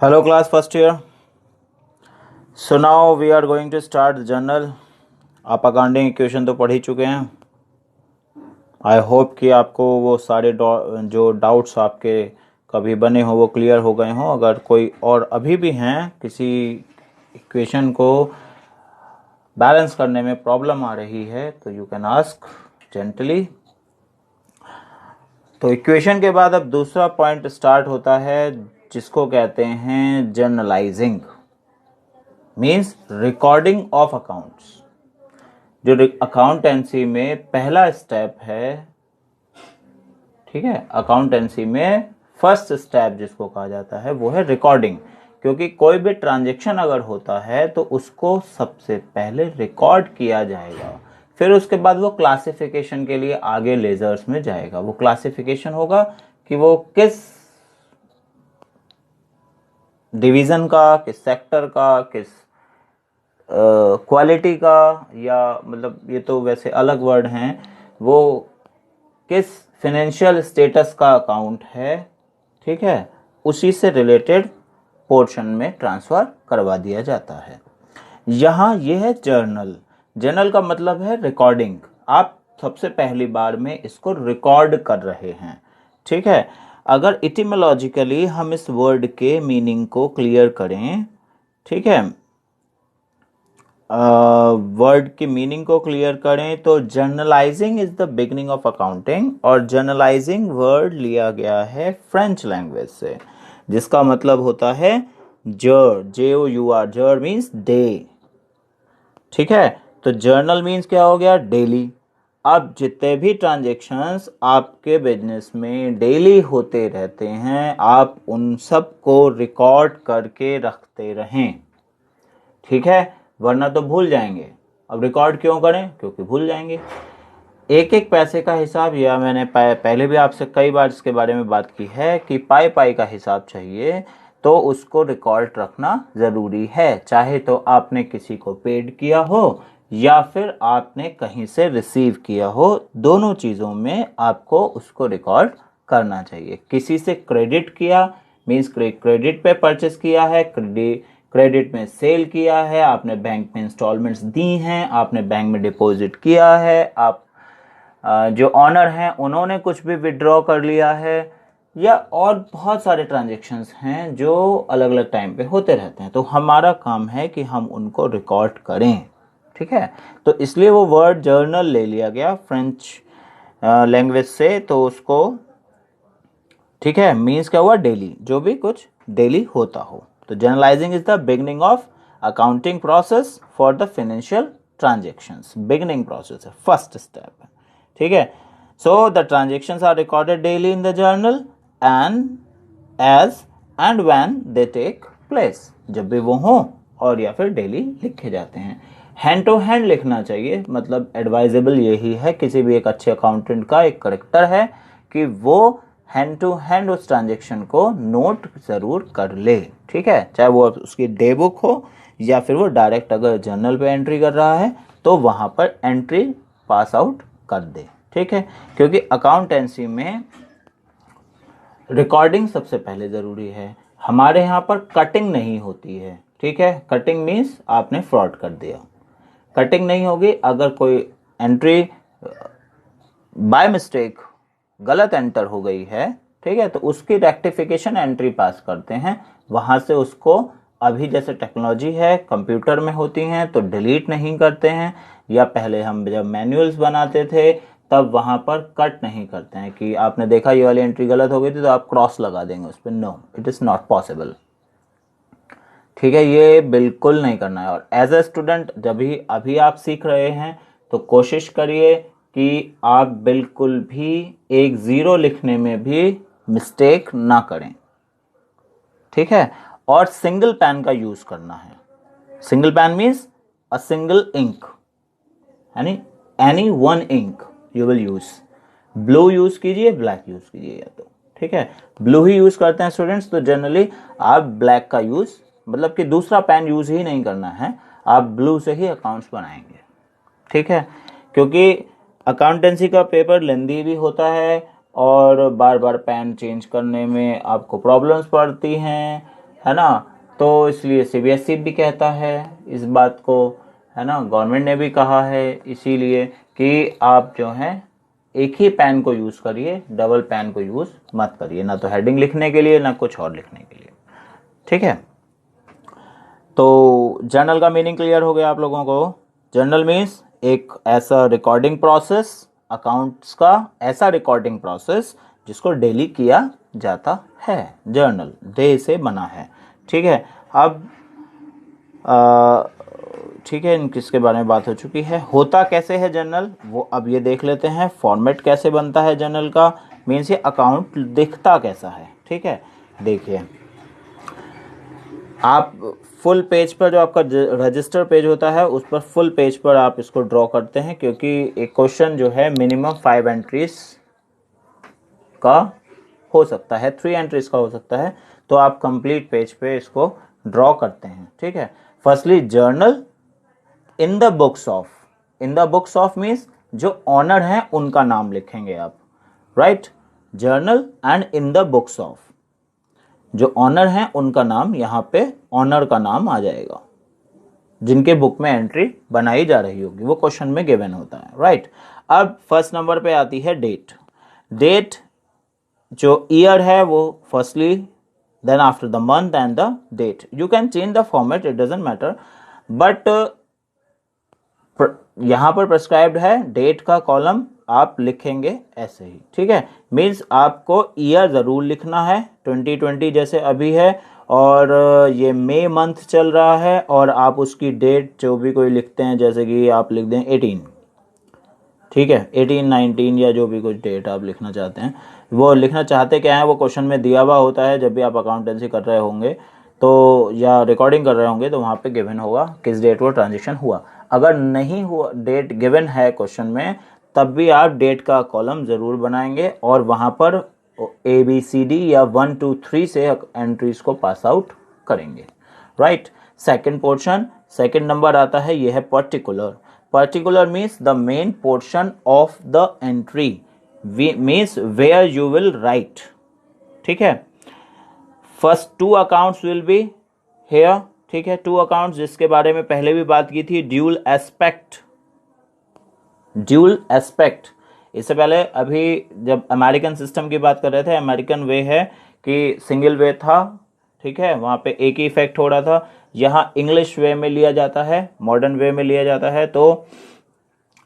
Hello class first year. So now we are going to start the journal. आप accounting equation तो पढ़ ही चुके हैं. आई होप कि आपको वो सारे जो डाउट्स आपके कभी बने हो वो क्लियर हो गए हों. अगर कोई और अभी भी हैं किसी इक्वेशन को बैलेंस करने में प्रॉब्लम आ रही है तो यू कैन आस्क जेंटली. तो इक्वेशन के बाद अब दूसरा पॉइंट स्टार्ट होता है जिसको कहते हैं journalising, means recording of accounts. जो अकाउंटेंसी में पहला स्टेप है, ठीक है, अकाउंटेंसी में फर्स्ट स्टेप जिसको कहा जाता है वो है रिकॉर्डिंग. क्योंकि कोई भी ट्रांजैक्शन अगर होता है तो उसको सबसे पहले रिकॉर्ड किया जाएगा, फिर उसके बाद वो क्लासिफिकेशन के लिए आगे लेजर्स में जाएगा. वो क्लासिफिकेशन होगा कि वो किस डिवीजन का, किस सेक्टर का, किस क्वालिटी का, या मतलब ये तो वैसे अलग वर्ड हैं, वो किस फाइनेंशियल स्टेटस का अकाउंट है, ठीक है, उसी से रिलेटेड पोर्शन में ट्रांसफर करवा दिया जाता है. यहाँ ये है जर्नल. जर्नल का मतलब है रिकॉर्डिंग. आप सबसे पहली बार में इसको रिकॉर्ड कर रहे हैं, ठीक है. अगर इटिमोलॉजिकली हम इस वर्ड के मीनिंग को क्लियर करें, ठीक है, वर्ड की मीनिंग को क्लियर करें तो journalising is the beginning of accounting. और जर्नलाइजिंग वर्ड लिया गया है फ्रेंच लैंग्वेज से, जिसका मतलब होता है जर, JOUR. जर मीन्स डे, ठीक है. तो जर्नल मीन्स क्या हो गया? डेली. अब जितने भी ट्रांजेक्शन्स आपके बिजनेस में डेली होते रहते हैं आप उन सब को रिकॉर्ड करके रखते रहें, ठीक है, वरना तो भूल जाएंगे. अब रिकॉर्ड क्यों करें? क्योंकि भूल जाएंगे. एक एक पैसे का हिसाब, या मैंने पहले भी आपसे कई बार इसके बारे में बात की है कि पाई पाई का हिसाब चाहिए तो उसको रिकॉर्ड रखना ज़रूरी है. चाहे तो आपने किसी को पेड किया हो या फिर आपने कहीं से रिसीव किया हो, दोनों चीज़ों में आपको उसको रिकॉर्ड करना चाहिए. किसी से क्रेडिट किया मीन्स क्रेडिट पे परचेस किया है, क्रेडिट में सेल किया है, आपने बैंक में इंस्टॉलमेंट्स दी हैं, आपने बैंक में डिपॉजिट किया है, आप जो ऑनर हैं उन्होंने कुछ भी विड्रॉ कर लिया है, या और बहुत सारे ट्रांजैक्शंस हैं जो अलग अलग टाइम पे होते रहते हैं. तो हमारा काम है कि हम उनको रिकॉर्ड करें, ठीक है. तो इसलिए वो वर्ड जर्नल ले लिया गया फ्रेंच लैंग्वेज से. तो उसको, ठीक है, मीन्स क्या हुआ? डेली, जो भी कुछ डेली होता हो. तो journalising is the beginning of accounting process for the financial transactions. Beginning process है, फर्स्ट स्टेप है, ठीक है. So the transactions are recorded daily in the journal and as and when they take place. जब भी वो हो और या फिर डेली लिखे जाते हैं. हैंड टू हैंड लिखना चाहिए, मतलब एडवाइजेबल यही है, किसी भी एक अच्छे अकाउंटेंट का एक करेक्टर है कि वो हैंड टू हैंड उस ट्रांजेक्शन को नोट जरूर कर ले, ठीक है. चाहे वो उसकी डे बुक हो या फिर वो डायरेक्ट अगर जर्नल पे एंट्री कर रहा है तो वहां पर एंट्री पास आउट कर दे, ठीक है. क्योंकि अकाउंटेंसी में रिकॉर्डिंग सबसे पहले जरूरी है. हमारे यहाँ पर कटिंग नहीं होती है, ठीक है. कटिंग मीन्स आपने फ्रॉड कर दिया. कटिंग नहीं होगी. अगर कोई एंट्री बाय मिस्टेक गलत एंटर हो गई है, ठीक है, तो उसकी रेक्टिफिकेशन एंट्री पास करते हैं. वहां से उसको, अभी जैसे टेक्नोलॉजी है कंप्यूटर में होती हैं तो डिलीट नहीं करते हैं, या पहले हम जब मैनुअल्स बनाते थे तब वहां पर कट नहीं करते हैं कि आपने देखा ये वाली एंट्री गलत हो गई थी तो आप क्रॉस लगा देंगे उस पर. No, it is not possible, ठीक है. ये बिल्कुल नहीं करना है. और एज ए स्टूडेंट जब भी अभी आप सीख रहे हैं तो कोशिश करिए कि आप बिल्कुल भी एक जीरो लिखने में भी मिस्टेक ना करें, ठीक है. और सिंगल पेन का यूज करना है. Single pen means a single ink, यानी any one ink you will use. Blue use कीजिए, ब्लैक यूज कीजिए, या तो, ठीक है. ब्लू ही यूज करते हैं स्टूडेंट्स तो जनरली आप ब्लैक का यूज, मतलब कि दूसरा पेन यूज ही नहीं करना है, आप ब्लू से ही अकाउंट्स बनाएंगे, ठीक है. क्योंकि अकाउंटेंसी का पेपर लेंदी भी होता है और बार बार पेन चेंज करने में आपको प्रॉब्लम्स पड़ती हैं. है ना। तो इसलिए सीबीएसई भी कहता है इस बात को, है ना, गवर्नमेंट ने भी कहा है इसीलिए कि आप जो है एक ही पेन को यूज़ करिए, डबल पेन को यूज़ मत करिए, ना तो हेडिंग लिखने के लिए ना कुछ और लिखने के लिए। ठीक है, तो जर्नल का मीनिंग क्लियर हो गया आप लोगों को। जर्नल मीन्स एक ऐसा रिकॉर्डिंग प्रोसेस, अकाउंट्स का ऐसा रिकॉर्डिंग प्रोसेस जिसको डेली किया जाता है। जर्नल डे से बना है। ठीक है, अब ठीक है, इन किसके बारे में बात हो चुकी है। होता कैसे है जर्नल, वो अब ये देख लेते हैं। फॉर्मेट कैसे बनता है जर्नल का, मीन्स ये अकाउंट दिखता कैसा है। ठीक है, देखिए आप फुल पेज पर, जो आपका रजिस्टर पेज होता है उस पर फुल पेज पर आप इसको ड्रॉ करते हैं, क्योंकि एक क्वेश्चन जो है मिनिमम 5 एंट्रीज का हो सकता है, 3 एंट्रीज का हो सकता है, तो आप कंप्लीट पेज पे इसको ड्रॉ करते हैं। ठीक है, firstly journal in the books of, in the books of means जो ऑनर हैं उनका नाम लिखेंगे आप, right. Journal and in the books of, जो ऑनर हैं उनका नाम, यहाँ पे ऑनर का नाम आ जाएगा, जिनके बुक में एंट्री बनाई जा रही होगी, वो क्वेश्चन में गिवन होता है, राइट। अब फर्स्ट नंबर पे आती है डेट। डेट जो ईयर है वो firstly, then after the month and the date. You can change the format, it doesn't matter, but यहाँ पर प्रेस्क्राइब्ड है डेट का कॉलम आप लिखेंगे ऐसे ही। ठीक है, मीन्स आपको ईयर ज़रूर लिखना है, 2020 जैसे अभी है, और ये मई मंथ चल रहा है, और आप उसकी डेट जो भी कोई लिखते हैं, जैसे कि आप लिख दें 18, ठीक है, 18, 19 या जो भी कुछ डेट आप लिखना चाहते हैं, वो लिखना चाहते क्या है वो क्वेश्चन में दिया हुआ होता है। जब भी आप अकाउंटेंसी कर रहे होंगे तो, या रिकॉर्डिंग कर रहे होंगे, तो वहाँ पे गिवन होगा किस डेट वो ट्रांजेक्शन हुआ। अगर नहीं हुआ, डेट गिवन है क्वेश्चन में, तब भी आप डेट का कॉलम ज़रूर बनाएंगे और वहाँ पर ABCD या 1 2 3 से एंट्रीज को पास आउट करेंगे, right. Second portion, second number आता है, ये है particular. Particular means the main portion of the entry, means where you will write. ठीक है, first 2 accounts will be here. ठीक है, 2 अकाउंट्स जिसके बारे में पहले भी बात की थी, ड्यूल एस्पेक्ट। ड्यूल एस्पेक्ट, इससे पहले अभी जब अमेरिकन सिस्टम की बात कर रहे थे, अमेरिकन वे है कि सिंगल वे था, ठीक है, वहाँ पे एक ही इफेक्ट हो रहा था। यहाँ इंग्लिश वे में लिया जाता है, मॉडर्न वे में लिया जाता है, तो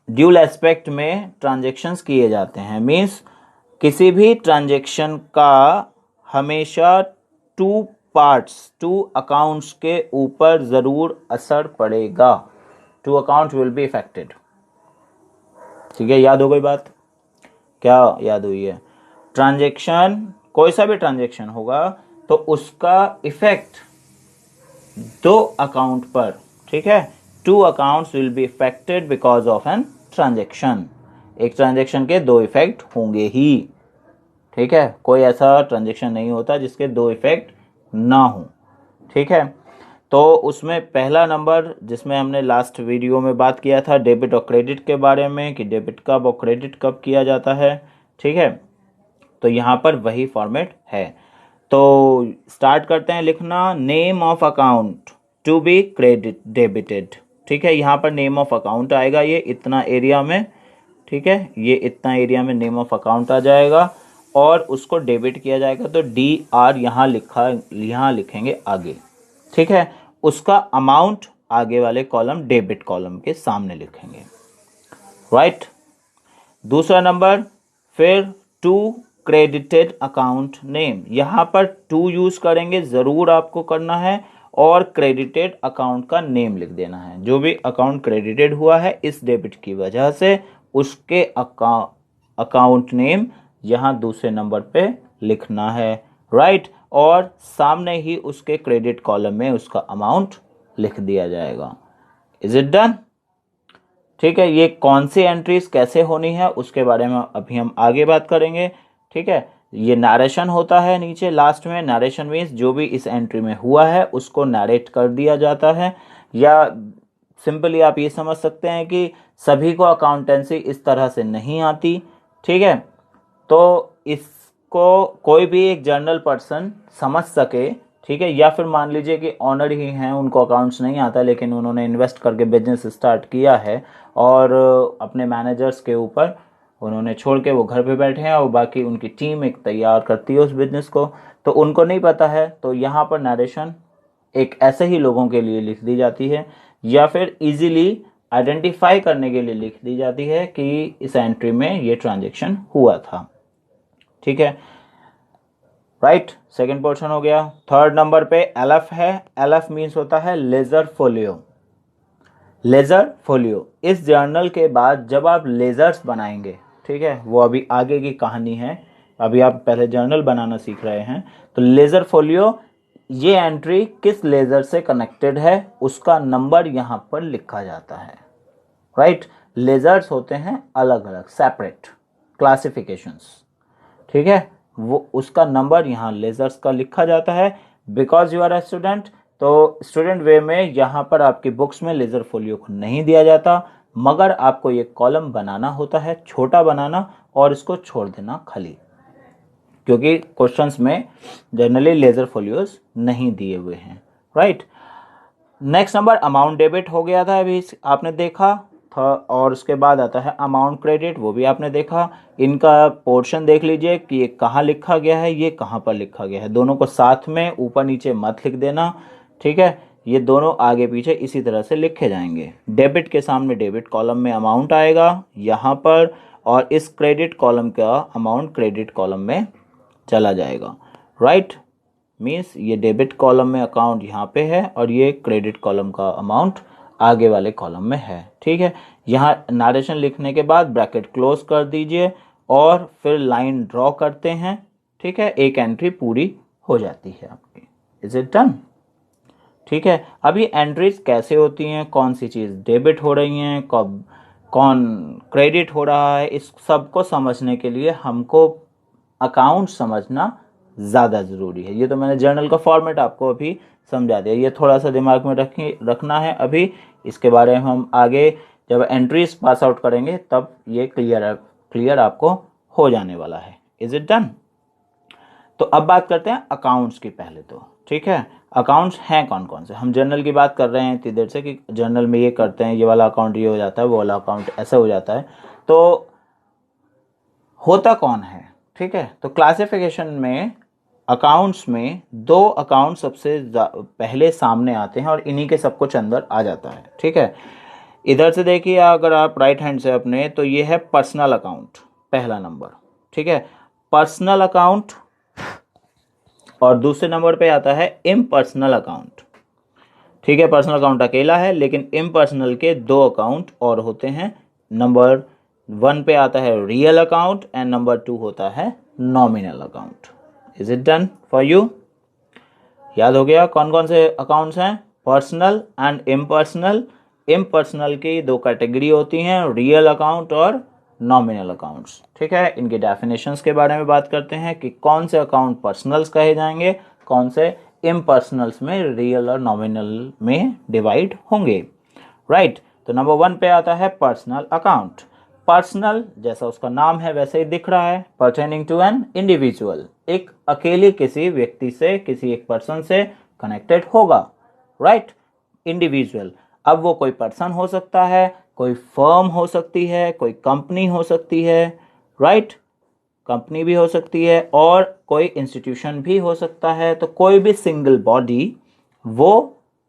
ड्यूल एस्पेक्ट में ट्रांजेक्शन्स किए जाते हैं। मीन्स किसी भी ट्रांजेक्शन का हमेशा 2 पार्ट्स, 2 अकाउंट्स के ऊपर ज़रूर असर पड़ेगा। 2 अकाउंट्स विल बी इफेक्टेड। ठीक है, याद हो गई बात, क्या याद हुई है। ट्रांजेक्शन, कोई सा भी ट्रांजेक्शन होगा तो उसका इफेक्ट 2 अकाउंट पर, ठीक है, 2 accounts will be affected because of an transaction. एक ट्रांजेक्शन के 2 इफेक्ट होंगे ही। ठीक है, कोई ऐसा ट्रांजेक्शन नहीं होता जिसके 2 इफेक्ट ना हो। ठीक है, तो उसमें पहला नंबर जिसमें हमने लास्ट वीडियो में बात किया था डेबिट और क्रेडिट के बारे में, कि डेबिट कब और क्रेडिट कब किया जाता है। ठीक है, तो यहाँ पर वही फॉर्मेट है। तो स्टार्ट करते हैं लिखना, name of account to be credit debited. ठीक है, यहाँ पर नेम ऑफ अकाउंट आएगा, ये इतना एरिया में, ठीक है, ये इतना एरिया में नेम ऑफ अकाउंट आ जाएगा और उसको डेबिट किया जाएगा, तो DR यहाँ लिखेंगे आगे। ठीक है, उसका अमाउंट आगे वाले कॉलम डेबिट कॉलम के सामने लिखेंगे, राइट। दूसरा नंबर, फिर टू क्रेडिटेड अकाउंट नेम, यहाँ पर टू यूज करेंगे, ज़रूर आपको करना है, और क्रेडिटेड अकाउंट का नेम लिख देना है। जो भी अकाउंट क्रेडिटेड हुआ है इस डेबिट की वजह से, उसके अकाउंट नेम यहाँ दूसरे नंबर पे लिखना है, राइट। और सामने ही उसके क्रेडिट कॉलम में उसका अमाउंट लिख दिया जाएगा। Is it done? ठीक है, ये कौन सी एंट्रीज कैसे होनी है उसके बारे में अभी हम आगे बात करेंगे। ठीक है, ये नरेशन होता है नीचे लास्ट में। नरेशन मीन्स जो भी इस एंट्री में हुआ है उसको नरेट कर दिया जाता है, या सिंपली आप ये समझ सकते हैं कि सभी को अकाउंटेंसी इस तरह से नहीं आती। ठीक है, तो इसको कोई भी एक जनरल पर्सन समझ सके, ठीक है। या फिर मान लीजिए कि ऑनर ही हैं, उनको अकाउंट्स नहीं आता लेकिन उन्होंने इन्वेस्ट करके बिजनेस स्टार्ट किया है और अपने मैनेजर्स के ऊपर उन्होंने छोड़ के वो घर पे बैठे हैं और बाकी उनकी टीम एक तैयार करती है उस बिजनेस को, तो उनको नहीं पता है। तो यहाँ पर नरेशन एक ऐसे ही लोगों के लिए लिख दी जाती है या फिर इजीली आइडेंटिफाई करने के लिए लिख दी जाती है कि इस एंट्री में ये ट्रांजैक्शन हुआ था। ठीक है, राइट। सेकंड पोर्शन हो गया। थर्ड नंबर पे एलएफ है। एलएफ मीन्स होता है लेजर फोलियो। लेजर फोलियो, इस जर्नल के बाद जब आप लेजर्स बनाएंगे, ठीक है, वो अभी आगे की कहानी है, अभी आप पहले जर्नल बनाना सीख रहे हैं, तो लेजर फोलियो, ये एंट्री किस लेजर से कनेक्टेड है उसका नंबर यहां पर लिखा जाता है। राइट, लेजर्स होते हैं अलग अलग, सेपरेट क्लासिफिकेशंस, ठीक है, वो उसका नंबर यहाँ लेजर्स का लिखा जाता है। Because you are a student, तो स्टूडेंट वे में यहाँ पर आपकी बुक्स में लेजर फोलियो को नहीं दिया जाता, मगर आपको ये कॉलम बनाना होता है, छोटा बनाना और इसको छोड़ देना खाली, क्योंकि क्वेश्चंस में जनरली लेजर फोलियोज नहीं दिए हुए हैं। Right, next number amount debit हो गया था अभी आपने देखा था, और उसके बाद आता है अमाउंट क्रेडिट, वो भी आपने देखा। इनका पोर्शन देख लीजिए कि ये कहाँ लिखा गया है, ये कहाँ पर लिखा गया है, दोनों को साथ में ऊपर नीचे मत लिख देना, ठीक है, ये दोनों आगे पीछे इसी तरह से लिखे जाएंगे। डेबिट के सामने डेबिट कॉलम में अमाउंट आएगा यहाँ पर, और इस क्रेडिट कॉलम का अमाउंट क्रेडिट कॉलम में चला जाएगा। राइट, मीन्स ये डेबिट कॉलम में अकाउंट यहाँ पे है और ये क्रेडिट कॉलम का अमाउंट आगे वाले कॉलम में है। ठीक है, यहाँ नरेशन लिखने के बाद ब्रैकेट क्लोज कर दीजिए और फिर लाइन ड्रॉ करते हैं। ठीक है, एक एंट्री पूरी हो जाती है आपकी। Is it done? ठीक है, अभी एंट्रीज कैसे होती हैं, कौन सी चीज़ डेबिट हो रही हैं, कब कौन क्रेडिट हो रहा है, इस सब को समझने के लिए हमको अकाउंट समझना ज़्यादा ज़रूरी है। ये तो मैंने जर्नल का फॉर्मेट आपको अभी समझा दिया, ये थोड़ा सा दिमाग में रखना है अभी, इसके बारे में हम आगे जब एंट्रीज पास आउट करेंगे तब ये क्लियर आपको हो जाने वाला है। Is it done? तो अब बात करते हैं अकाउंट्स की पहले तो। ठीक है, अकाउंट्स हैं कौन कौन से, हम जर्नल की बात कर रहे हैं इतनी देर से कि जर्नल में ये करते हैं, ये वाला अकाउंट ये हो जाता है, वो वाला अकाउंट ऐसा हो जाता है, तो होता कौन है। ठीक है, तो क्लासिफिकेशन में अकाउंट्स में दो अकाउंट सबसे पहले सामने आते हैं और इन्हीं के सब कुछ अंदर आ जाता है। ठीक है, इधर से देखिए अगर आप राइट हैंड से अपने, तो ये है पर्सनल अकाउंट, पहला नंबर। ठीक है, पर्सनल अकाउंट, और दूसरे नंबर पे आता है इम्पर्सनल अकाउंट। ठीक है, पर्सनल अकाउंट अकेला है, लेकिन इम्पर्सनल के दो अकाउंट और होते हैं। नंबर 1 पे आता है रियल अकाउंट एंड नंबर 2 होता है nominal account. Is it done for you? याद हो गया कौन कौन से अकाउंट्स हैं? Personal and impersonal. इम्पर्सनल की दो कैटेगरी होती हैं, रियल अकाउंट और नॉमिनल अकाउंट्स। ठीक है, इनके डेफिनेशंस के बारे में बात करते हैं कि कौन से अकाउंट पर्सनल्स कहे जाएंगे, कौन से इम्पर्सनल्स में रियल और नॉमिनल में डिवाइड होंगे। राइट, तो नंबर 1 पे आता है पर्सनल अकाउंट। पर्सनल जैसा उसका नाम है वैसे ही दिख रहा है, परटेनिंग टू एन इंडिविजुअल, एक अकेले किसी व्यक्ति से, किसी एक पर्सन से कनेक्टेड होगा। राइट, इंडिविजुअल, अब वो कोई पर्सन हो सकता है, कोई फर्म हो सकती है, कोई कंपनी हो सकती है। राइट, कंपनी भी हो सकती है और कोई इंस्टीट्यूशन भी हो सकता है, तो कोई भी सिंगल बॉडी वो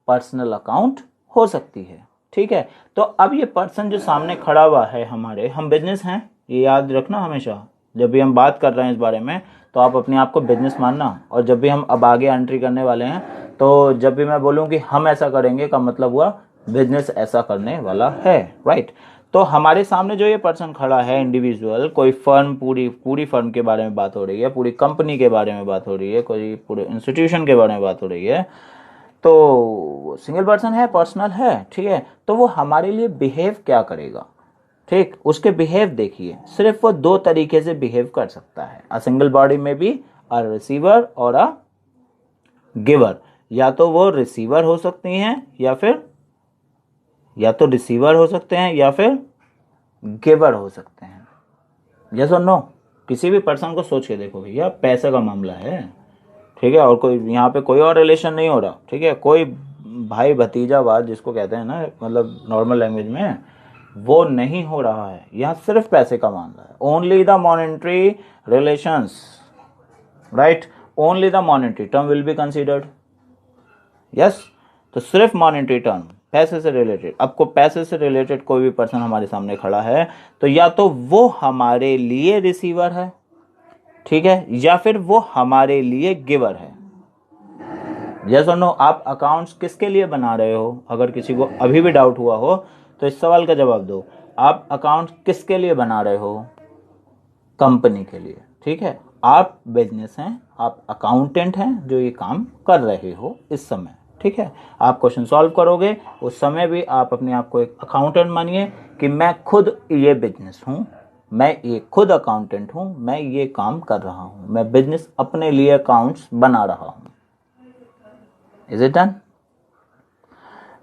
पर्सनल अकाउंट हो सकती है। ठीक है, तो अब ये पर्सन जो सामने खड़ा हुआ है हमारे, हम बिजनेस हैं, ये याद रखना हमेशा जब भी हम बात कर रहे हैं इस बारे में, तो आप अपने आप को बिजनेस मानना। और जब भी हम अब आगे एंट्री करने वाले हैं, तो जब भी मैं बोलूँ कि हम ऐसा करेंगे का मतलब हुआ बिजनेस ऐसा करने वाला है। राइट, तो हमारे सामने जो ये पर्सन खड़ा है इंडिविजुअल, कोई फर्म, पूरी फर्म के बारे में बात हो रही है, पूरी कंपनी के बारे में बात हो रही है, कोई पूरे इंस्टीट्यूशन के बारे में बात हो रही है, तो सिंगल पर्सन है, पर्सनल है। ठीक है, तो वो हमारे लिए बिहेव क्या करेगा, ठीक, उसके बिहेव देखिए, सिर्फ वो दो तरीके से बिहेव कर सकता है। अ सिंगल बॉडी में भी अ रिसीवर और अ गिवर, या तो वो रिसीवर हो सकती हैं या तो रिसीवर हो सकते हैं या फिर गिवर हो सकते हैं। यस और नो? किसी भी पर्सन को सोच के देखो भैया, पैसे का मामला है, ठीक है, और कोई यहाँ पे कोई और रिलेशन नहीं हो रहा, ठीक है, कोई भाई भतीजावाद जिसको कहते हैं ना, मतलब नॉर्मल लैंग्वेज में, वो नहीं हो रहा है। यहाँ सिर्फ पैसे का मामला है, only the monetary relations, right, only the monetary term will be considered, yes. तो सिर्फ मॉनेटरी टर्म, पैसे से रिलेटेड। आपको पैसे से रिलेटेड कोई भी पर्सन हमारे सामने खड़ा है तो या तो वो हमारे लिए रिसीवर है, ठीक है, या फिर वो हमारे लिए गिवर है। यस और नो। आप अकाउंट्स किसके लिए बना रहे हो, अगर किसी को अभी भी डाउट हुआ हो तो इस सवाल का जवाब दो। आप अकाउंट्स किसके लिए बना रहे हो? कंपनी के लिए, ठीक है। आप बिजनेस हैं, आप अकाउंटेंट हैं जो ये काम कर रहे हो इस समय, ठीक है। आप क्वेश्चन सॉल्व करोगे उस समय भी आप अपने आप को एक अकाउंटेंट मानिए कि मैं खुद ये बिजनेस हूँ, मैं ये खुद अकाउंटेंट हूँ, मैं ये काम कर रहा हूँ, मैं बिजनेस अपने लिए अकाउंट्स बना रहा हूँ। Is it done?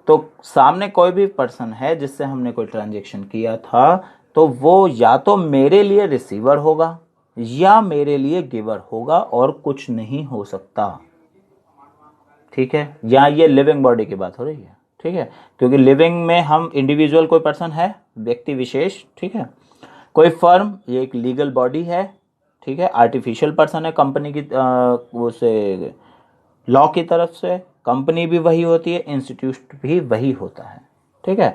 तो सामने कोई भी पर्सन है जिससे हमने कोई ट्रांजेक्शन किया था तो वो या तो मेरे लिए रिसीवर होगा या मेरे लिए गिवर होगा, और कुछ नहीं हो सकता, ठीक है। या ये लिविंग बॉडी की बात हो रही है, ठीक है, क्योंकि लिविंग में हम इंडिविजुअल कोई पर्सन है, व्यक्ति विशेष, ठीक है। कोई फर्म ये एक लीगल बॉडी है, ठीक है। आर्टिफिशियल पर्सन है कंपनी की वो से लॉ की तरफ से, कंपनी भी वही होती है, इंस्टीट्यूट भी वही होता है, ठीक है।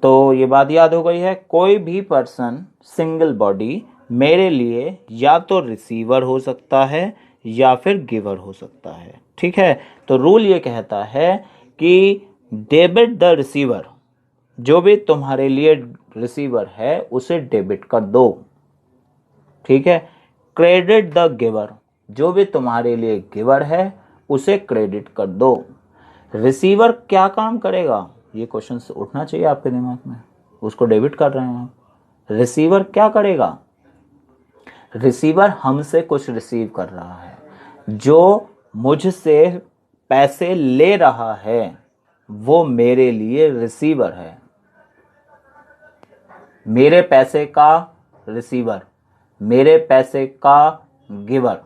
तो ये बात याद हो गई है। कोई भी पर्सन सिंगल बॉडी मेरे लिए या तो रिसीवर हो सकता है या फिर गिवर हो सकता है, ठीक है। तो रूल ये कहता है कि डेबिट द रिसीवर, जो भी तुम्हारे लिए रिसीवर है उसे डेबिट कर दो, ठीक है। क्रेडिट द गिवर, जो भी तुम्हारे लिए गिवर है उसे क्रेडिट कर दो। रिसीवर क्या काम करेगा, ये क्वेश्चन उठना चाहिए आपके दिमाग में। उसको डेबिट कर रहे हैं आप, रिसीवर क्या करेगा? रिसीवर हमसे कुछ रिसीव कर रहा है, जो मुझसे पैसे ले रहा है वो मेरे लिए रिसीवर है, मेरे पैसे का रिसीवर, मेरे पैसे का गिवर।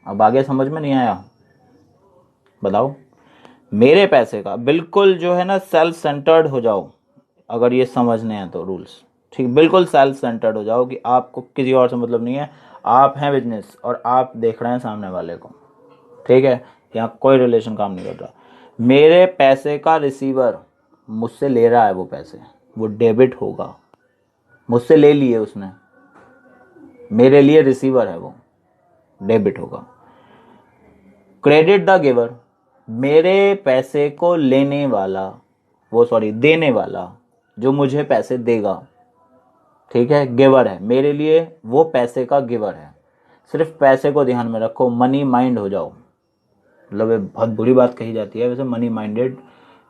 अब आगे समझ में नहीं आया? बताओ। मेरे पैसे का, बिल्कुल जो है ना सेल्फ सेंटर्ड हो जाओ, अगर ये समझने हैं तो रूल्स, ठीक, बिल्कुल सेल्फ सेंटर्ड हो जाओ कि आपको किसी और से मतलब नहीं है, आप हैं बिजनेस और आप देख रहे हैं सामने वाले को, ठीक है। यहाँ कोई रिलेशन काम नहीं कर रहा। मेरे पैसे का रिसीवर मुझसे ले रहा है वो पैसे, वो डेबिट होगा, मुझसे ले लिए उसने, मेरे लिए रिसीवर है वो, डेबिट होगा। क्रेडिट द गिवर, मेरे पैसे को लेने वाला, वो सॉरी देने वाला, जो मुझे पैसे देगा, ठीक है, गिवर है, मेरे लिए वो पैसे का गिवर है। सिर्फ पैसे को ध्यान में रखो, मनी माइंड हो जाओ। मतलब ये बहुत बुरी बात कही जाती है वैसे, money minded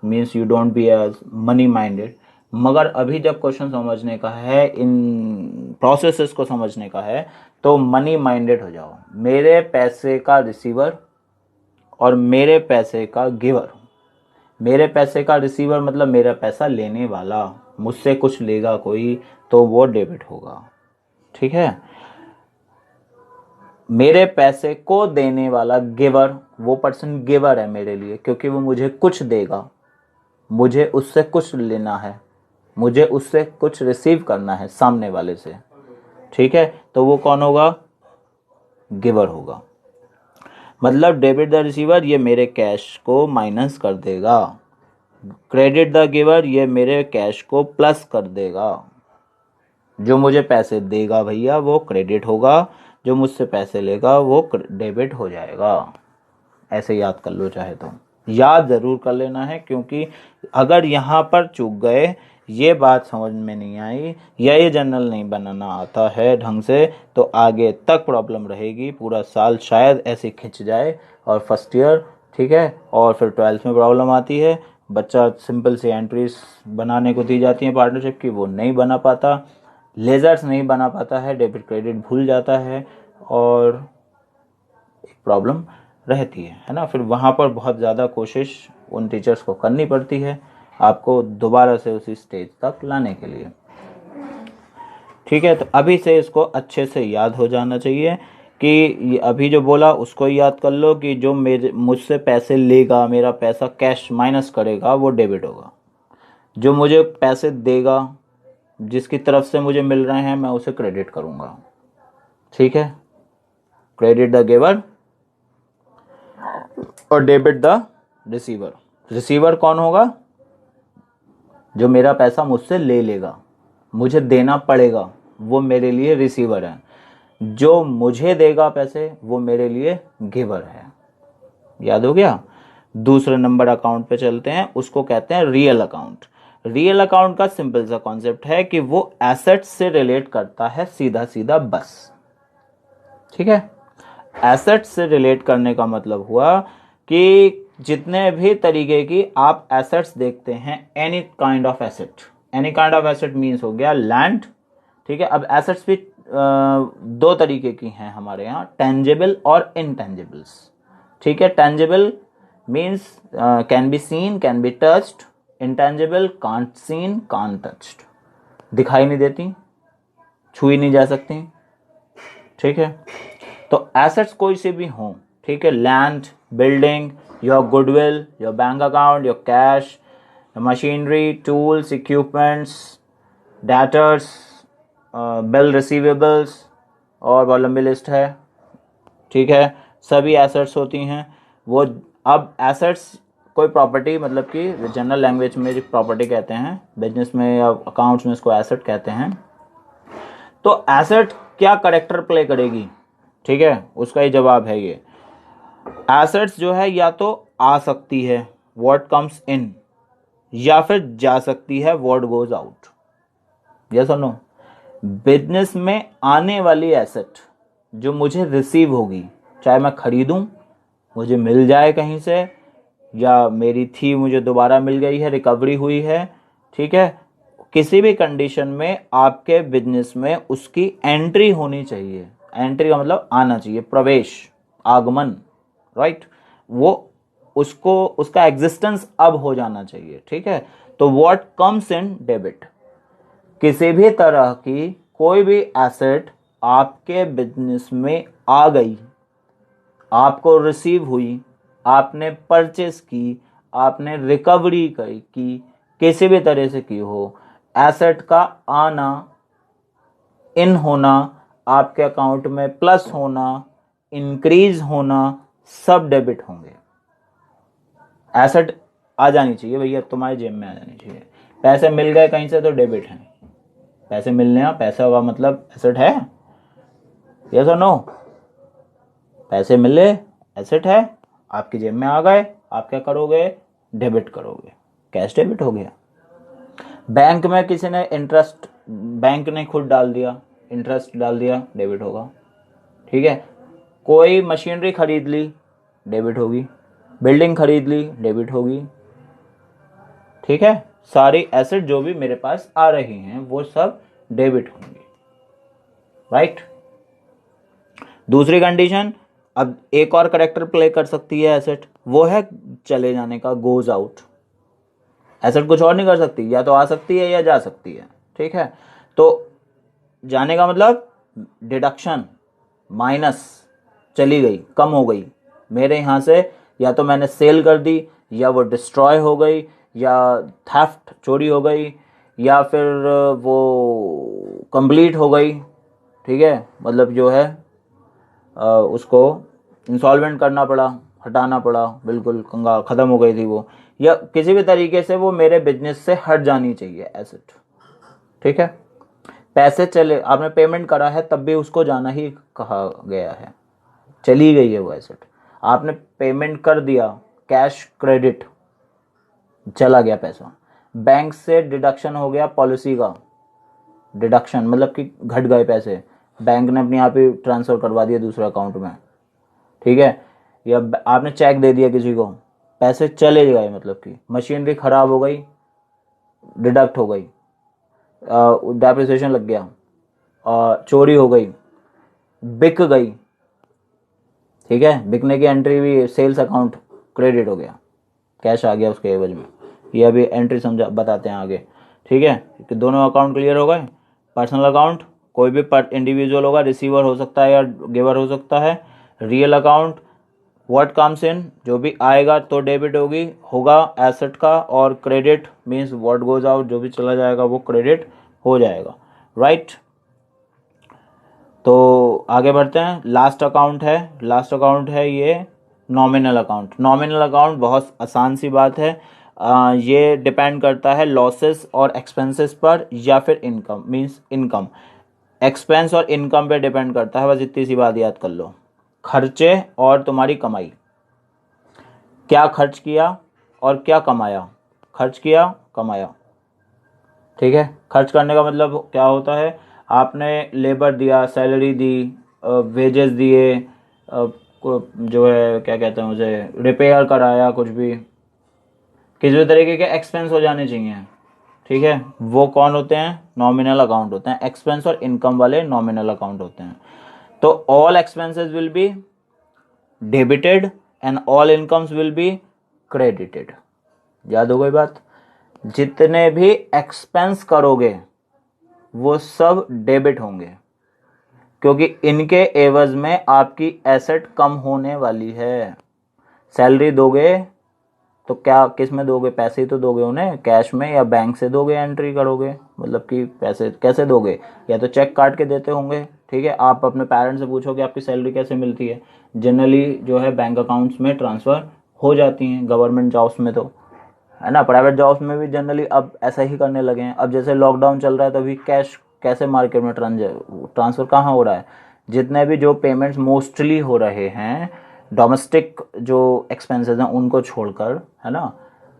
means you don't be as money minded, मगर अभी जब क्वेश्चन समझने का है, इन प्रोसेसेस को समझने का है, तो मनी माइंडेड हो जाओ। मेरे पैसे का रिसीवर और मेरे पैसे का गिवर। मेरे पैसे का रिसीवर मतलब मेरा पैसा लेने वाला, मुझसे कुछ लेगा कोई तो वो डेबिट होगा, ठीक है। मेरे पैसे को देने वाला गिवर, वो पर्सन गिवर है मेरे लिए, क्योंकि वो मुझे कुछ देगा, मुझे उससे कुछ लेना है, मुझे उससे कुछ रिसीव करना है सामने वाले से, ठीक है। तो वो कौन होगा? गिवर होगा। मतलब डेबिट द रिसीवर, ये मेरे कैश को माइनस कर देगा। क्रेडिट द गिवर, ये मेरे कैश को प्लस कर देगा। जो मुझे पैसे देगा भैया वो क्रेडिट होगा, जो मुझसे पैसे लेगा वो डेबिट हो जाएगा। ऐसे याद कर लो, चाहे तो याद ज़रूर कर लेना है, क्योंकि अगर यहाँ पर चूक गए, ये बात समझ में नहीं आई या ये जनरल नहीं बनाना आता है ढंग से, तो आगे तक प्रॉब्लम रहेगी। पूरा साल शायद ऐसे खिंच जाए और फर्स्ट ईयर, ठीक है, और फिर 12th में प्रॉब्लम आती है। बच्चा सिंपल सी एंट्रीज बनाने को दी जाती हैं पार्टनरशिप की, वो नहीं बना पाता, लेजर्स नहीं बना पाता है, डेबिट क्रेडिट भूल जाता है, और एक प्रॉब्लम रहती है ना। फिर वहाँ पर बहुत ज़्यादा कोशिश उन टीचर्स को करनी पड़ती है आपको दोबारा से उसी स्टेज तक लाने के लिए, ठीक है। तो अभी से इसको अच्छे से याद हो जाना चाहिए कि अभी जो बोला उसको याद कर लो कि जो मेरे मुझसे पैसे लेगा, मेरा पैसा कैश माइनस करेगा, वो डेबिट होगा। जो मुझे पैसे देगा, जिसकी तरफ से मुझे मिल रहे हैं, मैं उसे क्रेडिट करूंगा। ठीक है, क्रेडिट द गिवर और डेबिट द रिसीवर। रिसीवर कौन होगा? जो मेरा पैसा मुझसे ले लेगा, मुझे देना पड़ेगा, वो मेरे लिए रिसीवर है। जो मुझे देगा पैसे, वो मेरे लिए गिवर है। याद हो गया? दूसरे नंबर अकाउंट पे चलते हैं, उसको कहते हैं रियल अकाउंट। रियल अकाउंट का सिंपल सा कॉन्सेप्ट है कि वो एसेट्स से रिलेट करता है सीधा सीधा, बस। ठीक है, एसेट्स से रिलेट करने का मतलब हुआ कि जितने भी तरीके की आप एसेट्स देखते हैं, any kind of asset, any kind of asset means हो गया लैंड। ठीक है, अब एसेट्स भी दो तरीके की हैं हमारे यहाँ, टेंजिबल और इनटेंजिबल्स। ठीक है, tangible means can be seen, can be touched. Intangible can't seen, can't touched, दिखाई नहीं देती, छुई नहीं जा सकती। ठीक है, तो एसेट्स कोई से भी हों, ठीक है, land, building, your goodwill, your bank account, your cash, machinery, tools, equipments, debtors, bill receivables, और बहुत लंबी लिस्ट है। ठीक है, सभी एसेट्स होती हैं वो। अब एसेट्स कोई प्रॉपर्टी, मतलब कि जनरल लैंग्वेज में जो प्रॉपर्टी कहते हैं, बिजनेस में या अकाउंट्स में इसको एसेट कहते हैं। तो एसेट क्या करेक्टर प्ले करेगी? ठीक है, उसका ही जवाब है ये। एसेट्स जो है या तो आ सकती है, व्हाट कम्स इन, या फिर जा सकती है, व्हाट गोज आउट। यस और नो? बिजनेस में आने वाली एसेट जो मुझे रिसीव होगी, चाहे मैं खरीदूं, मुझे मिल जाए कहीं से, या मेरी थी मुझे दोबारा मिल गई है, रिकवरी हुई है। ठीक है, किसी भी कंडीशन में आपके बिजनेस में उसकी एंट्री होनी चाहिए। एंट्री का मतलब आना चाहिए, प्रवेश, आगमन, राइट। वो उसको, उसका एग्जिस्टेंस अब हो जाना चाहिए। ठीक है, तो व्हाट कम्स इन डेबिट, किसी भी तरह की कोई भी एसेट आपके बिजनेस में आ गई, आपको रिसीव हुई, आपने परचेस की, आपने रिकवरी की, किसी भी तरह से की हो, एसेट का आना, इन होना, आपके अकाउंट में प्लस होना, इंक्रीज होना, सब डेबिट होंगे। एसेट आ जानी चाहिए भैया, तुम्हारे जेब में आ जानी चाहिए। पैसे मिल गए कहीं से तो डेबिट है। पैसे मिलने का पैसा हुआ मतलब एसेट है। यस और नो? पैसे मिले, एसेट है, आपकी जेब में आ गए, आप क्या करोगे? डेबिट करोगे, कैश डेबिट हो गया। बैंक में किसी ने इंटरेस्ट, बैंक ने खुद डाल दिया, इंटरेस्ट डाल दिया, डेबिट होगा। ठीक है, कोई मशीनरी खरीद ली, डेबिट होगी। बिल्डिंग खरीद ली, डेबिट होगी। ठीक है, सारी एसेट जो भी मेरे पास आ रही हैं वो सब डेबिट होंगी, राइट। दूसरी कंडीशन, अब एक और करेक्टर प्ले कर सकती है एसेट, वो है चले जाने का, गोज आउट। एसेट कुछ और नहीं कर सकती, या तो आ सकती है या जा सकती है। ठीक है, तो जाने का मतलब डिडक्शन, माइनस, चली गई, कम हो गई मेरे यहाँ से, या तो मैंने सेल कर दी, या वो डिस्ट्रॉय हो गई, या थेफ्ट, चोरी हो गई, या फिर वो कंप्लीट हो गई। ठीक है, मतलब जो है उसको इंसॉल्वेंट करना पड़ा, हटाना पड़ा, बिल्कुल कंगा ख़त्म हो गई थी वो, या किसी भी तरीके से वो मेरे बिजनेस से हट जानी चाहिए एसेट। ठीक है, पैसे चले, आपने पेमेंट करा है तब भी उसको जाना ही कहा गया है, चली गई है वो एसेट। आपने पेमेंट कर दिया, कैश क्रेडिट, चला गया पैसा। बैंक से डिडक्शन हो गया, पॉलिसी का डिडक्शन, मतलब कि घट गए पैसे, बैंक ने अपने आप ही ट्रांसफ़र करवा दिया दूसरे अकाउंट में। ठीक है, या आपने चेक दे दिया किसी को, पैसे चले गए, मतलब कि मशीनरी ख़राब हो गई, डिडक्ट हो गई, डेप्रिसिएशन लग गया, चोरी हो गई, बिक गई। ठीक है, बिकने की एंट्री भी सेल्स अकाउंट क्रेडिट हो गया, कैश आ गया उसके एवज में। ये अभी एंट्री समझा बताते हैं आगे। ठीक है, कि दोनों अकाउंट क्लियर हो गए, पर्सनल अकाउंट कोई भी पर इंडिविजुअल होगा, रिसीवर हो सकता है या गिवर हो सकता है। Real account what comes in, जो भी आएगा तो डेबिट होगा एसेट का, और credit means what goes out, जो भी चला जाएगा वो क्रेडिट हो जाएगा, राइट। तो आगे बढ़ते हैं। लास्ट अकाउंट है ये नॉमिनल अकाउंट। नॉमिनल अकाउंट बहुत आसान सी बात है, ये डिपेंड करता है लॉसेस और एक्सपेंसेस पर या फिर इनकम मीन्स इनकम, एक्सपेंस और इनकम पे डिपेंड करता है। बस इतनी सी बात याद कर लो, खर्चे और तुम्हारी कमाई, क्या खर्च किया और क्या कमाया, खर्च किया कमाया, ठीक है। खर्च करने का मतलब क्या होता है, आपने लेबर दिया, सैलरी दी, वेजेस दिए, जो है क्या कहते हैं मुझे, रिपेयर कराया, कुछ भी किसी भी तरीके के एक्सपेंस हो जाने चाहिए, ठीक है, वो कौन होते हैं, नॉमिनल अकाउंट होते हैं। एक्सपेंस और इनकम वाले नॉमिनल अकाउंट होते हैं। तो all expenses will be debited and all incomes will be credited. याद हो गई बात, जितने भी एक्सपेंस करोगे वो सब डेबिट होंगे, क्योंकि इनके एवज में आपकी एसेट कम होने वाली है। सैलरी दोगे तो क्या किस में दोगे, पैसे ही तो दोगे उन्हें, कैश में या बैंक से दोगे, एंट्री करोगे, मतलब कि पैसे कैसे दोगे, या तो चेक काट के देते होंगे, ठीक है। आप अपने पेरेंट्स से पूछोगे आपकी सैलरी कैसे मिलती है, जनरली जो है बैंक अकाउंट्स में ट्रांसफ़र हो जाती हैं, गवर्नमेंट जॉब्स में तो, है ना। प्राइवेट जॉब्स में भी जनरली अब ऐसा ही करने लगे हैं। अब जैसे लॉकडाउन चल रहा है तो अभी कैश कैसे मार्केट में ट्रांसफ़र कहाँ हो रहा है, जितने भी जो पेमेंट्स मोस्टली हो रहे हैं डोमेस्टिक जो एक्सपेंसेस हैं उनको छोड़कर, है ना।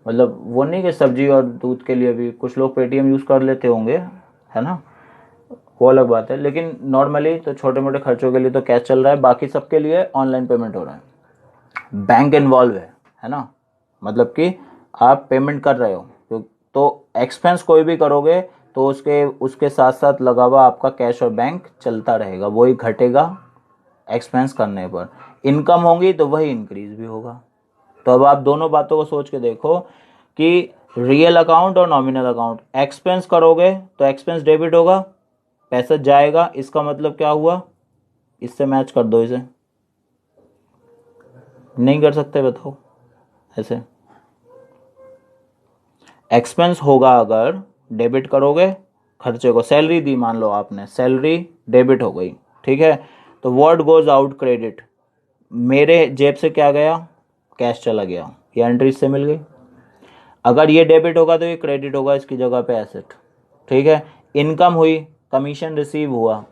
मतलब वो नहीं कि सब्जी और दूध के लिए भी कुछ लोग पेटीएम यूज़ कर लेते होंगे, है ना, वो अलग बात है, लेकिन नॉर्मली तो छोटे मोटे खर्चों के लिए तो कैश चल रहा है, बाकी सबके लिए ऑनलाइन पेमेंट हो रहा है। बैंक इन्वॉल्व है ना, मतलब कि आप पेमेंट कर रहे हो, तो एक्सपेंस कोई भी करोगे तो उसके उसके साथ साथ लगा हुआ आपका कैश और बैंक चलता रहेगा, वही घटेगा एक्सपेंस करने पर। इनकम होंगी तो वही इंक्रीज भी होगा। तो अब आप दोनों बातों को सोच के देखो कि रियल अकाउंट और नॉमिनल अकाउंट, एक्सपेंस करोगे तो एक्सपेंस डेबिट होगा, पैसा जाएगा, इसका मतलब क्या हुआ, इससे मैच कर दो इसे, नहीं कर सकते बताओ ऐसे। एक्सपेंस होगा अगर डेबिट करोगे खर्चे को, सैलरी दी मान लो आपने, सैलरी डेबिट हो गई, ठीक है, तो व्हाट गोज आउट क्रेडिट, मेरे जेब से क्या गया, कैश चला गया, ये एंट्री इससे मिल गई। अगर ये डेबिट होगा तो ये क्रेडिट होगा इसकी जगह पे एसेट, ठीक है। इनकम हुई, कमीशन रिसीव हुआ,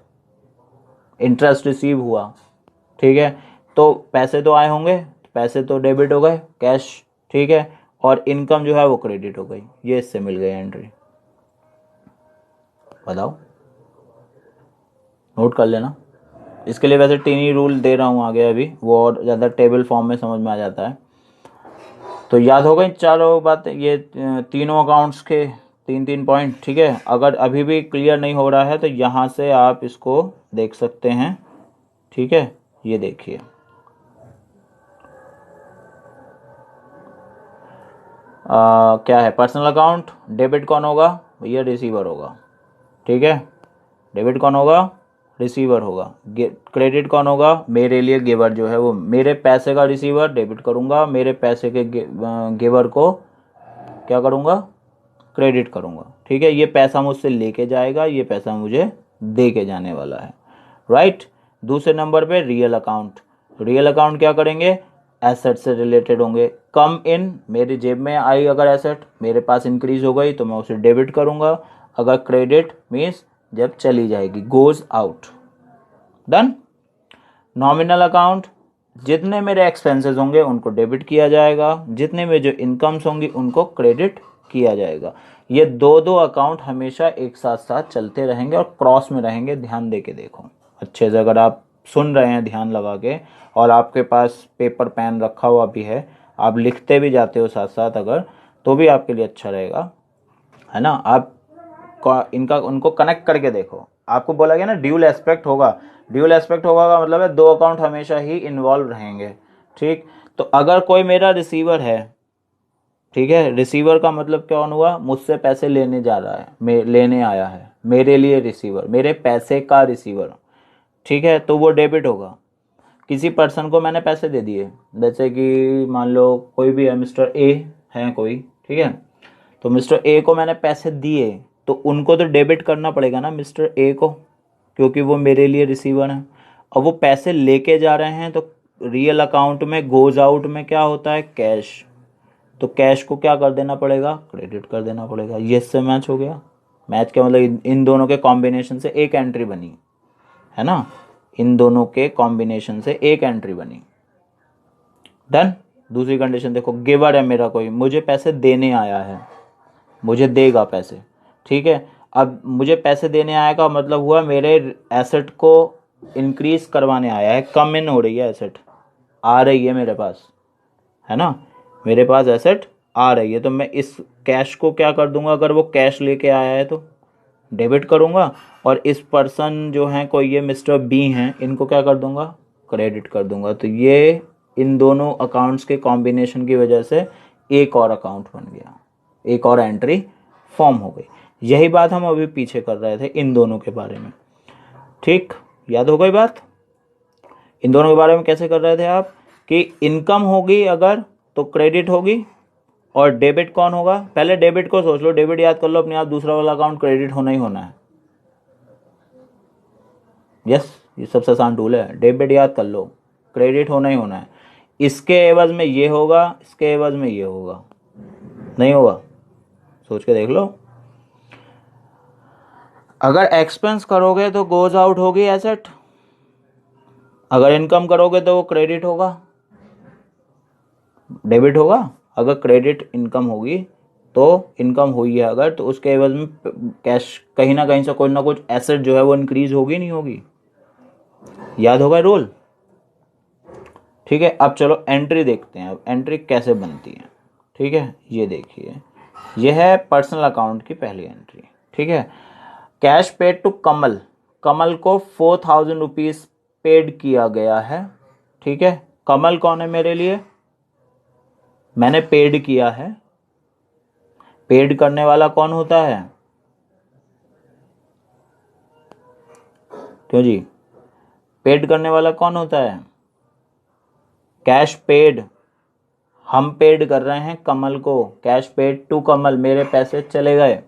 इंटरेस्ट रिसीव हुआ, ठीक है, तो पैसे तो आए होंगे, पैसे तो डेबिट हो गए कैश, ठीक है, और इनकम जो है वो क्रेडिट हो गई, ये इससे मिल गई एंट्री। बताओ, नोट कर लेना। इसके लिए वैसे 3 ही रूल दे रहा हूँ आगे अभी, वो और ज़्यादा टेबल फॉर्म में समझ में आ जाता है। तो याद हो गई चारों बातें, ये तीनों अकाउंट्स के 3 पॉइंट, ठीक है। अगर अभी भी क्लियर नहीं हो रहा है तो यहाँ से आप इसको देख सकते हैं, ठीक है। ये देखिए, क्या है, पर्सनल अकाउंट डेबिट कौन होगा, भैया रिसीवर होगा, ठीक है। डेबिट कौन होगा, रिसीवर होगा। क्रेडिट कौन होगा, मेरे लिए गिवर जो है वो, मेरे पैसे का रिसीवर डेबिट करूंगा, मेरे पैसे के गिवर को क्या करूंगा, क्रेडिट करूंगा, ठीक है। ये पैसा मुझसे लेके जाएगा, ये पैसा मुझे दे के जाने वाला है, राइट। दूसरे नंबर पे रियल अकाउंट, रियल अकाउंट क्या करेंगे, एसेट से रिलेटेड होंगे। कम इन, मेरी जेब में आई अगर एसेट, मेरे पास इंक्रीज हो गई तो मैं उसे डेबिट करूंगा। अगर क्रेडिट मीन्स जब चली जाएगी, goes out, done. Nominal account, जितने मेरे एक्सपेंसेस होंगे उनको डेबिट किया जाएगा, जितने में जो इनकम्स होंगी उनको क्रेडिट किया जाएगा। ये दो दो अकाउंट हमेशा एक साथ साथ चलते रहेंगे और क्रॉस में रहेंगे, ध्यान दे के देखो अच्छे से। अगर आप सुन रहे हैं ध्यान लगा के और आपके पास पेपर पेन रखा हुआ भी है, आप लिखते भी जाते हो साथ साथ अगर, तो भी आपके लिए अच्छा रहेगा, है ना। आप इनका उनको कनेक्ट करके देखो। आपको बोला गया ना ड्यूल एस्पेक्ट होगा, ड्यूल एस्पेक्ट होगा का मतलब है 2 अकाउंट हमेशा ही इन्वॉल्व रहेंगे, ठीक। तो अगर कोई मेरा रिसीवर है, ठीक है। रिसीवर का मतलब क्या हुआ, मुझसे पैसे लेने जा रहा है, लेने आया है, मेरे लिए रिसीवर, मेरे पैसे का रिसीवर, ठीक है, तो वो डेबिट होगा। किसी पर्सन को मैंने पैसे दे दिए, जैसे कि मान लो कोई भी है, मिस्टर ए है कोई, ठीक है, तो मिस्टर ए को मैंने पैसे दिए, तो उनको तो डेबिट करना पड़ेगा ना मिस्टर ए को, क्योंकि वो मेरे लिए रिसीवर हैं। अब वो पैसे लेके जा रहे हैं, तो रियल अकाउंट में गोज आउट में क्या होता है, कैश, तो कैश को क्या कर देना पड़ेगा, क्रेडिट कर देना पड़ेगा। ये इससे मैच हो गया। मैच क्या मतलब, इन दोनों के कॉम्बिनेशन से एक एंट्री बनी, है ना, इन दोनों के कॉम्बिनेशन से एक एंट्री बनी। डन। दूसरी कंडीशन देखो, गिवर है मेरा कोई, मुझे पैसे देने आया है, मुझे देगा पैसे, ठीक है। अब मुझे पैसे देने आया का मतलब हुआ मेरे एसेट को इंक्रीज करवाने आया है, कम इन हो रही है एसेट, आ रही है मेरे पास, है ना, मेरे पास एसेट आ रही है, तो मैं इस कैश को क्या कर दूंगा, अगर वो कैश लेके आया है तो डेबिट करूंगा, और इस पर्सन जो है कोई ये मिस्टर बी हैं, इनको क्या कर दूंगा, क्रेडिट कर दूंगा। तो ये इन दोनों अकाउंट्स के कॉम्बिनेशन की वजह से एक और अकाउंट बन गया, एक और एंट्री फॉर्म हो गई। यही बात हम अभी पीछे कर रहे थे इन दोनों के बारे में, ठीक, याद हो गई बात। इन दोनों के बारे में कैसे कर रहे थे आप, कि इनकम होगी अगर तो क्रेडिट होगी, और डेबिट कौन होगा, पहले डेबिट को सोच लो, डेबिट याद कर लो अपने आप, दूसरा वाला अकाउंट क्रेडिट होना ही होना है। यस, ये सबसे आसान टूल है, डेबिट याद कर लो, क्रेडिट होना ही होना है। इसके एवज में ये होगा, इसके एवज में ये होगा, नहीं होगा, सोच के देख लो। अगर एक्सपेंस करोगे तो गोज आउट होगी एसेट, अगर इनकम करोगे तो वो क्रेडिट होगा, डेबिट होगा। अगर क्रेडिट इनकम होगी तो इनकम हुई है अगर, तो उसके एवज में कैश कहीं ना कहीं से कोई ना कुछ एसेट जो है वो इंक्रीज होगी नहीं होगी, याद होगा रूल, ठीक है। अब चलो एंट्री देखते हैं, अब एंट्री कैसे बनती है, ठीक है। ये देखिए, यह है पर्सनल अकाउंट की पहली एंट्री, ठीक है। कैश पेड टू कमल, कमल को 4000 रुपीज पेड किया गया है, ठीक है। कमल कौन है मेरे लिए, मैंने पेड किया है, पेड करने वाला कौन होता है, क्यों जी, पेड करने वाला कौन होता है, कैश पेड, हम पेड कर रहे हैं कमल को, कैश पेड टू कमल, मेरे पैसे चले गए,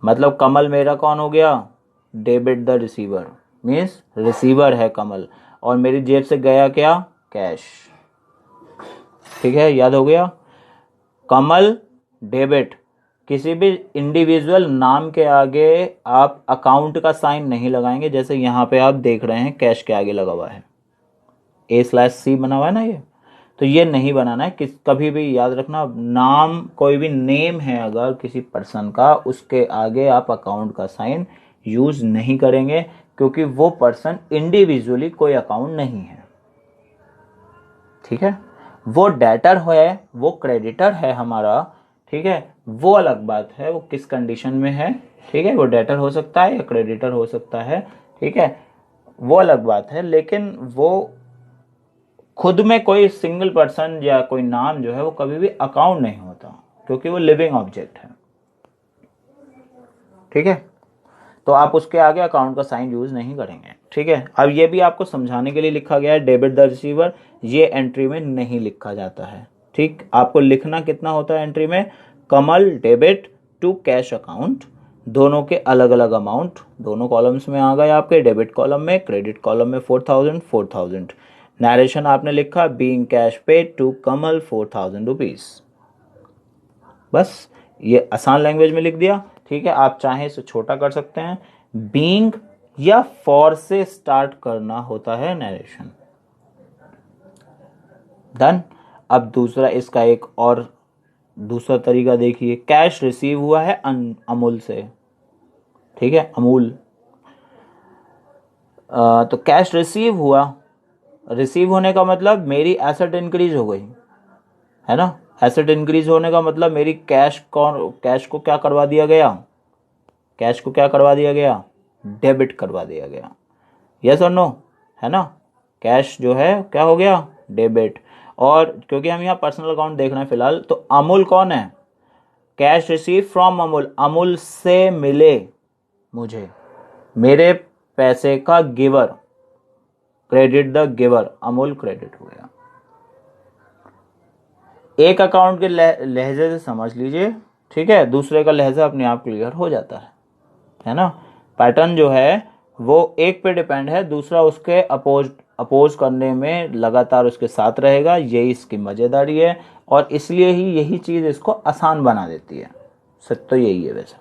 मतलब कमल मेरा कौन हो गया, debit the receiver, means receiver है कमल, और मेरी जेब से गया क्या, कैश, ठीक है, याद हो गया। कमल डेबिट, किसी भी इंडिविजुअल नाम के आगे आप अकाउंट का साइन नहीं लगाएंगे, जैसे यहाँ पे आप देख रहे हैं कैश के आगे लगा हुआ है, A/C बना हुआ है ना, ये तो ये नहीं बनाना है, कभी भी याद रखना, नाम कोई भी नेम है अगर किसी पर्सन का, उसके आगे आप अकाउंट का साइन यूज नहीं करेंगे, क्योंकि वो पर्सन इंडिविजुअली कोई अकाउंट नहीं है, ठीक है। वो डेटर है, वो क्रेडिटर है हमारा, ठीक है, वो अलग बात है, वो किस कंडीशन में है, ठीक है, वो डेटर हो सकता है या क्रेडिटर हो सकता है, ठीक है, वो अलग बात है, लेकिन वो खुद में कोई सिंगल पर्सन या कोई नाम जो है वो कभी भी अकाउंट नहीं होता, क्योंकि वो लिविंग ऑब्जेक्ट है, ठीक है। तो आप उसके आगे अकाउंट का साइन यूज नहीं करेंगे, ठीक है। अब ये भी आपको समझाने के लिए लिखा गया है, डेबिट द रिसीवर, ये एंट्री में नहीं लिखा जाता है, ठीक। आपको लिखना कितना होता है एंट्री में, कमल डेबिट टू कैश अकाउंट, दोनों के अलग अलग अमाउंट, दोनों कॉलम्स में आ गए आपके, डेबिट कॉलम में, क्रेडिट कॉलम में 4000। नरेशन आपने लिखा, being cash paid to Kamal 4000 rupees, बस ये आसान लैंग्वेज में लिख दिया, ठीक है। आप चाहें इसे छोटा कर सकते हैं, बीइंग या फॉर से स्टार्ट करना होता है नरेशन, डन। अब दूसरा इसका एक और दूसरा तरीका देखिए, कैश रिसीव हुआ है अमूल से, ठीक है, अमूल, तो कैश रिसीव हुआ, रिसीव होने का मतलब मेरी एसेट इंक्रीज हो गई, है ना, एसेट इंक्रीज होने का मतलब मेरी कैश को क्या करवा दिया गया, कैश को क्या करवा दिया गया, डेबिट करवा दिया गया, यस और नो, है ना, कैश जो है क्या हो गया, डेबिट, और क्योंकि हम यहाँ पर्सनल अकाउंट देख रहे हैं फिलहाल, तो अमूल कौन है? Cash receive from Amul, Amul से मिले मुझे, मेरे पैसे का giver, credit the giver, Amul credit हो गया। एक अकाउंट के लहजे से समझ लीजिए, ठीक है, दूसरे का लहजा अपने आप क्लियर हो जाता है ना। पैटर्न जो है वो एक पे डिपेंड है, दूसरा उसके अपोज करने में लगातार उसके साथ रहेगा, यही इसकी मजेदारी है और इसलिए ही यही चीज इसको आसान बना देती है। सच तो यही है वैसे,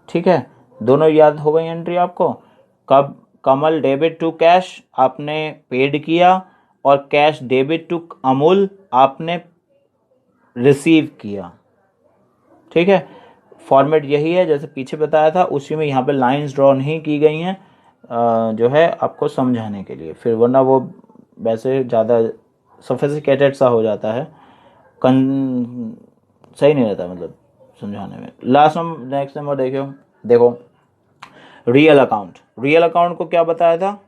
ठीक है। दोनों याद हो गई एंट्री आपको। कब कमल डेबिट टू कैश, आपने पेड किया, और कैश डेबिट टू अमूल, आपने रिसीव किया, ठीक है। फॉर्मेट यही है जैसे पीछे बताया था, उसी में यहाँ पे लाइंस ड्रॉ नहीं की गई हैं जो है आपको समझाने के लिए, फिर वरना वो वैसे ज़्यादा सोफिस्टिकेटेड सा हो जाता है, सही नहीं रहता मतलब समझाने में। लास्ट नंबर, नेक्स्ट नंबर देखो रियल अकाउंट। रियल अकाउंट को क्या बताया था?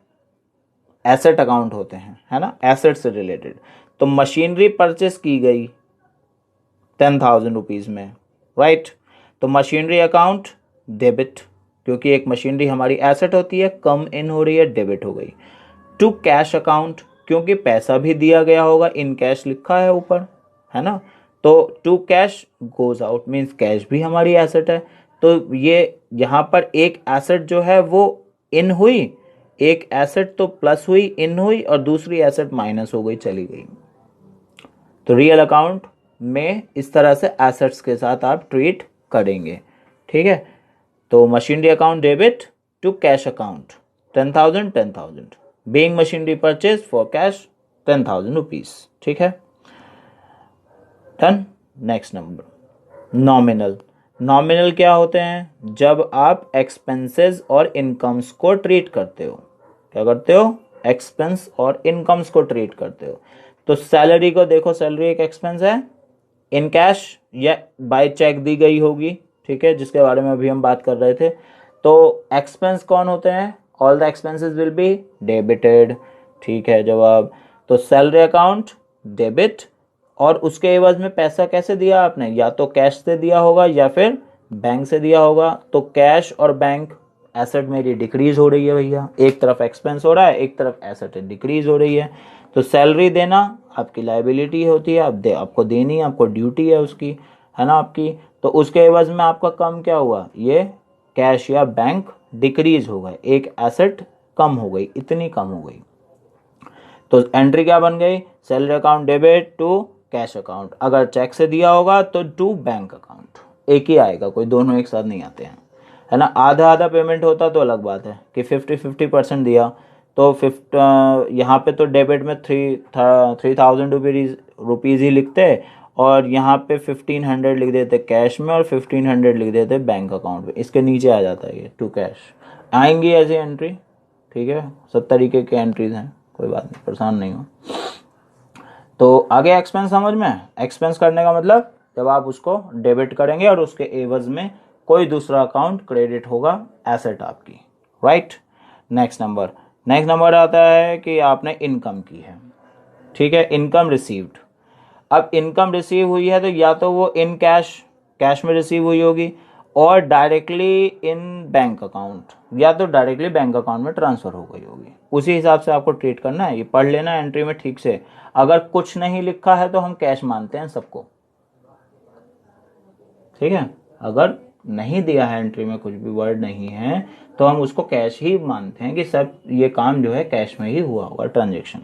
एसेट अकाउंट होते हैं, है ना, एसेट से रिलेटेड। तो मशीनरी परचेस की गई 10,000 रुपीज़ में, राइट। तो मशीनरी अकाउंट डेबिट, क्योंकि एक मशीनरी हमारी एसेट होती है, कम इन हो रही है, डेबिट हो गई। टू कैश अकाउंट, क्योंकि पैसा भी दिया गया होगा, इन कैश लिखा है ऊपर, है ना। तो to cash goes out means cash भी हमारी एसेट है। तो ये यहाँ पर एक एसेट जो है वो इन हुई, एक एसेट तो प्लस हुई, इन हुई, और दूसरी एसेट माइनस हो गई, चली गई। तो रियल अकाउंट में इस तरह से एसेट्स के साथ आप ट्रीट करेंगे, ठीक है। तो machinery account debit to cash account 10,000 10,000, being machinery purchase for cash 10,000 rupees, ठीक है, done. Next number nominal. Nominal क्या होते हैं? जब आप एक्सपेंसेस और इनकम्स को ट्रीट करते हो। क्या करते हो? एक्सपेंस और इनकम्स को ट्रीट करते हो। तो सैलरी को देखो, सैलरी एक एक्सपेंस है, इन कैश या बाय चेक दी गई होगी, ठीक है, जिसके बारे में अभी हम बात कर रहे थे। तो एक्सपेंस कौन होते हैं? All the expenses will be debited, ठीक है जवाब। तो सैलरी अकाउंट डेबिट, और उसके एवज में पैसा कैसे दिया आपने? या तो कैश से दिया होगा या फिर बैंक से दिया होगा। तो कैश और बैंक, एसेट मेरी डिक्रीज हो रही है भैया, एक तरफ एक्सपेंस हो रहा है, एक तरफ एसेट डिक्रीज हो रही है। तो सैलरी देना आपकी लायबिलिटी होती है, आपको देनी है, आपको ड्यूटी है उसकी, है ना आपकी। तो उसके एवज में आपका कम क्या हुआ? ये कैश या बैंक डिक्रीज हो गए, एक एसेट कम हो गई, इतनी कम हो गई। तो एंट्री क्या बन गई? Salary account debit to cash account. अगर चेक से दिया होगा तो टू बैंक अकाउंट, एक ही आएगा, कोई दोनों एक साथ नहीं आते हैं, है ना। आधा आधा पेमेंट होता तो अलग बात है कि 50-50% दिया, तो यहाँ पे तो डेबिट में 3,000 रुपीज़ ही लिखते, और यहाँ पे 1,500 लिख देते कैश में और 1,500 लिख देते बैंक अकाउंट में, इसके नीचे आ जाता है ये टू कैश। आएंगी ऐसी एंट्री, ठीक है, सब तरीके के एंट्रीज हैं, कोई बात नहीं, परेशान नहीं हो। तो आगे एक्सपेंस समझ में। एक्सपेंस करने का मतलब जब आप उसको डेबिट करेंगे और उसके एवज में कोई दूसरा अकाउंट क्रेडिट होगा, एसेट आपकी, राइट। नेक्स्ट नंबर आता है कि आपने इनकम की है, ठीक है, इनकम रिसीव्ड। अब इनकम रिसीव हुई है तो या तो वो इन कैश में रिसीव हुई होगी, और डायरेक्टली इन बैंक अकाउंट, या तो डायरेक्टली बैंक अकाउंट में ट्रांसफर हो गई होगी। उसी हिसाब से आपको ट्रीट करना है, ये पढ़ लेना एंट्री में ठीक से। अगर कुछ नहीं लिखा है तो हम कैश मानते हैं सबको, ठीक है। अगर नहीं दिया है एंट्री में, कुछ भी वर्ड नहीं है, तो हम उसको कैश ही मानते हैं कि सब ये काम जो है कैश में ही हुआ होगा, ट्रांजेक्शन,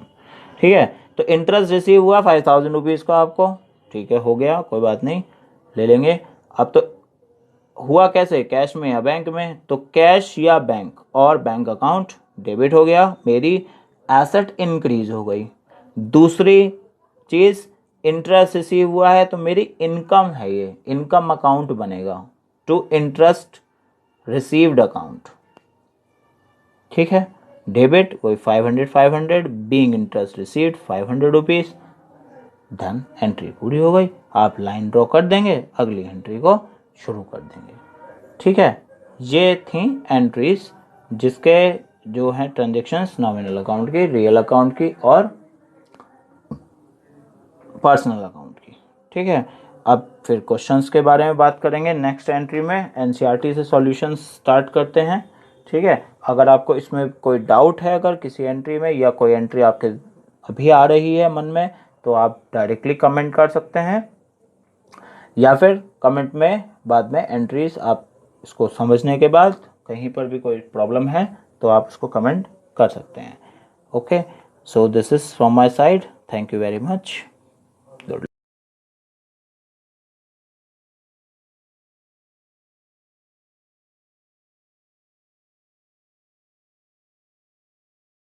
ठीक है। तो इंटरेस्ट रिसीव हुआ 5,000 रुपीज़ का आपको, ठीक है, हो गया, कोई बात नहीं, ले लेंगे। अब तो हुआ कैसे? कैश में या बैंक में? तो कैश या बैंक, और बैंक अकाउंट डेबिट हो गया, मेरी एसेट इंक्रीज हो गई। दूसरी चीज, इंटरेस्ट रिसीव हुआ है तो मेरी इनकम है, ये इनकम अकाउंट बनेगा, टू इंटरेस्ट रिसीव्ड अकाउंट, ठीक है। डेबिट कोई 500 बीइंग इंटरेस्ट रिसीव्ड 500 रुपीज, धन एंट्री पूरी हो गई। आप लाइन ड्रॉ कर देंगे, अगली एंट्री को शुरू कर देंगे, ठीक है। ये थी एंट्रीज जिसके जो है ट्रांजेक्शन्स नॉमिनल अकाउंट की, रियल अकाउंट की और पर्सनल अकाउंट की। ठीक है, अब फिर क्वेश्चंस के बारे में बात करेंगे नेक्स्ट एंट्री में। एनसीईआरटी से सॉल्यूशन स्टार्ट करते हैं। ठीक है, अगर आपको इसमें कोई डाउट है अगर किसी एंट्री में, या कोई एंट्री आपके अभी आ रही है मन में, तो आप डायरेक्टली कमेंट कर सकते हैं, या फिर कमेंट में बाद में एंट्रीज आप इसको समझने के बाद कहीं पर भी कोई प्रॉब्लम है तो आप उसको कमेंट कर सकते हैं। Okay, so this is from my side, thank you very much.